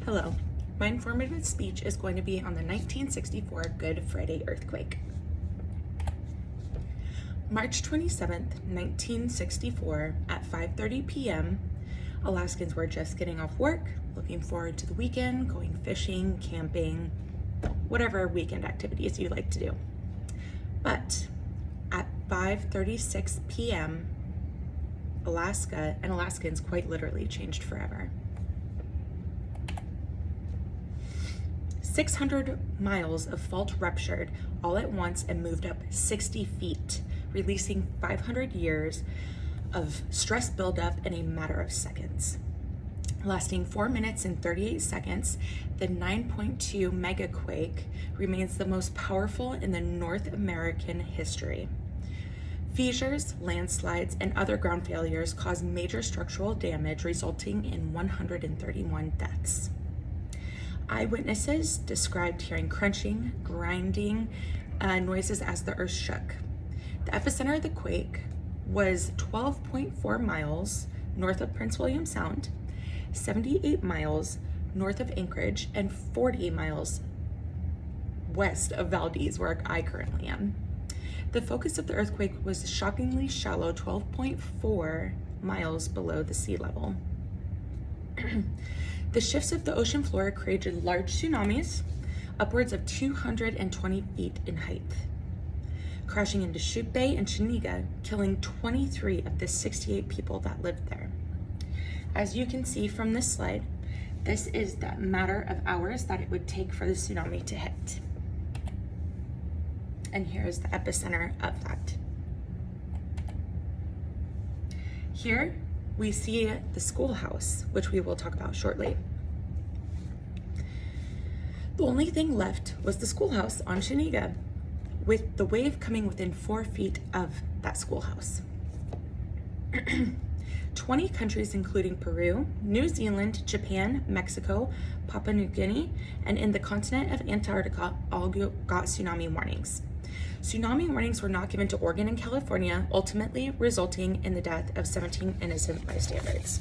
Hello. My informative speech is going to be on the 1964 Good Friday earthquake. March 27th, 1964 at 5:30 p.m., Alaskans were just getting off work, looking forward to the weekend, going fishing, camping, whatever weekend activities you like to do. But at 5:36 p.m., Alaska and Alaskans quite literally changed forever. 600 miles of fault ruptured all at once and moved up 60 feet, releasing 500 years of stress buildup in a matter of seconds. Lasting 4 minutes and 38 seconds, the 9.2 megaquake remains the most powerful in the North American history. Fissures, landslides, and other ground failures caused major structural damage, resulting in 131 deaths. Eyewitnesses described hearing crunching, grinding noises as the earth shook. The epicenter of the quake was 12.4 miles north of Prince William Sound, 78 miles north of Anchorage, and 40 miles west of Valdez, where I currently am. The focus of the earthquake was shockingly shallow, 12.4 miles below the sea level. The shifts of the ocean floor created large tsunamis, upwards of 220 feet in height, crashing into Shute Bay and Chenega, killing 23 of the 68 people that lived there. As you can see from this slide, this is the matter of hours that it would take for the tsunami to hit. And here's the epicenter of that. Here we see the schoolhouse, which we will talk about shortly. The only thing left was the schoolhouse on Chenega, with the wave coming within 4 feet of that schoolhouse. 20 countries, including Peru, New Zealand, Japan, Mexico, Papua New Guinea, and in the continent of Antarctica, all got tsunami warnings. Tsunami warnings were not given to Oregon and California, ultimately resulting in the death of 17 innocent bystanders.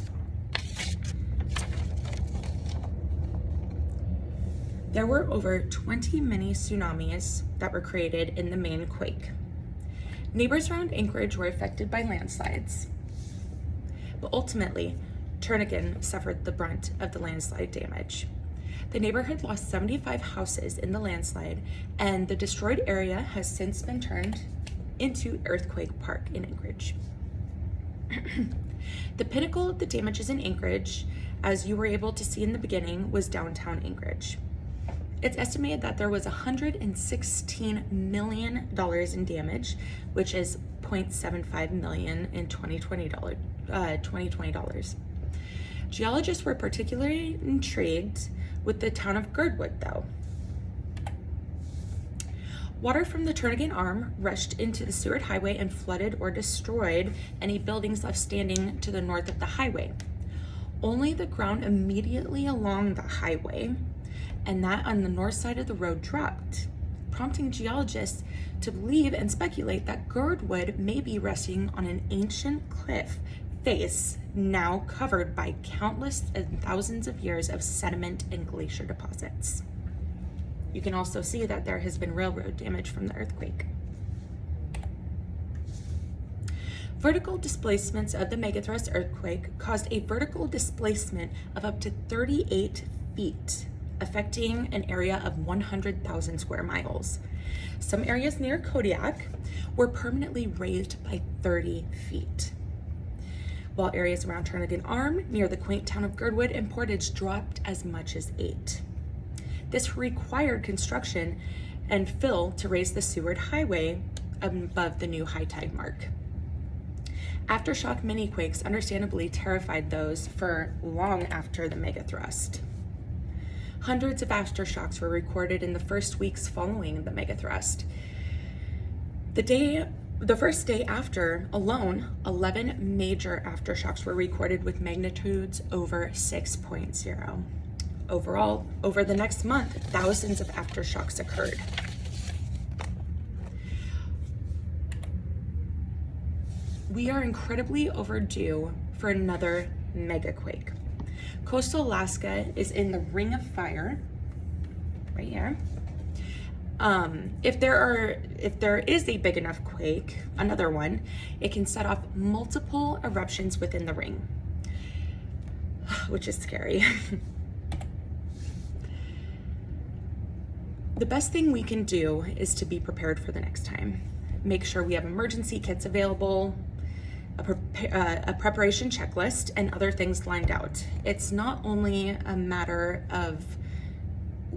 There were over 20 mini tsunamis that were created in the main quake. Neighbors around Anchorage were affected by landslides, but ultimately, Turnagain suffered the brunt of the landslide damage. The neighborhood lost 75 houses in the landslide, and the destroyed area has since been turned into Earthquake Park in Anchorage. The pinnacle of the damages in Anchorage, as you were able to see in the beginning, was downtown Anchorage. It's estimated that there was $116 million in damage, which is $0.75 million in 2020 dollars. Geologists were particularly intrigued with the town of Girdwood, though. Water from the Turnagain Arm rushed into the Seward Highway and flooded or destroyed any buildings left standing to the north of the highway. Only the ground immediately along the highway and that on the north side of the road dropped, prompting geologists to believe and speculate that Girdwood may be resting on an ancient cliff face now covered by countless and thousands of years of sediment and glacier deposits. You can also see that there has been railroad damage from the earthquake. Vertical displacements of the megathrust earthquake caused a vertical displacement of up to 38 feet, affecting an area of 100,000 square miles. Some areas near Kodiak were permanently raised by 30 feet, while areas around Turnagain Arm, near the quaint town of Girdwood and Portage, dropped as much as 8. This required construction and fill to raise the Seward Highway above the new high tide mark. Aftershock mini-quakes understandably terrified those for long after the megathrust. Hundreds of aftershocks were recorded in the first weeks following the megathrust. The first day after alone, 11 major aftershocks were recorded with magnitudes over 6.0. Overall, over the next month, thousands of aftershocks occurred. We are incredibly overdue for another megaquake. Coastal Alaska is in the Ring of Fire, right here. If there is a big enough quake, another one, it can set off multiple eruptions within the ring, which is scary. The best thing we can do is to be prepared for the next time. Make sure we have emergency kits available, a preparation checklist, and other things lined out. It's not only a matter of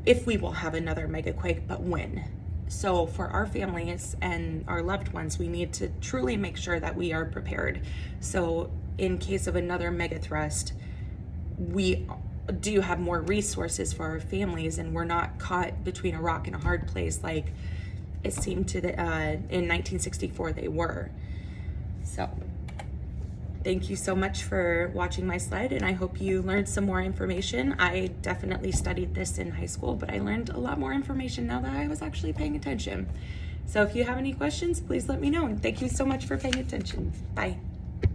if we will have another mega quake, but when. So for our families and our loved ones, we need to truly make sure that we are prepared. So in case of another mega thrust, we do have more resources for our families, and we're not caught between a rock and a hard place like it seemed to in 1964 they were. So thank you so much for watching my slide, and I hope you learned some more information. I definitely studied this in high school, but I learned a lot more information now that I was actually paying attention. So if you have any questions, please let me know, and thank you so much for paying attention. Bye.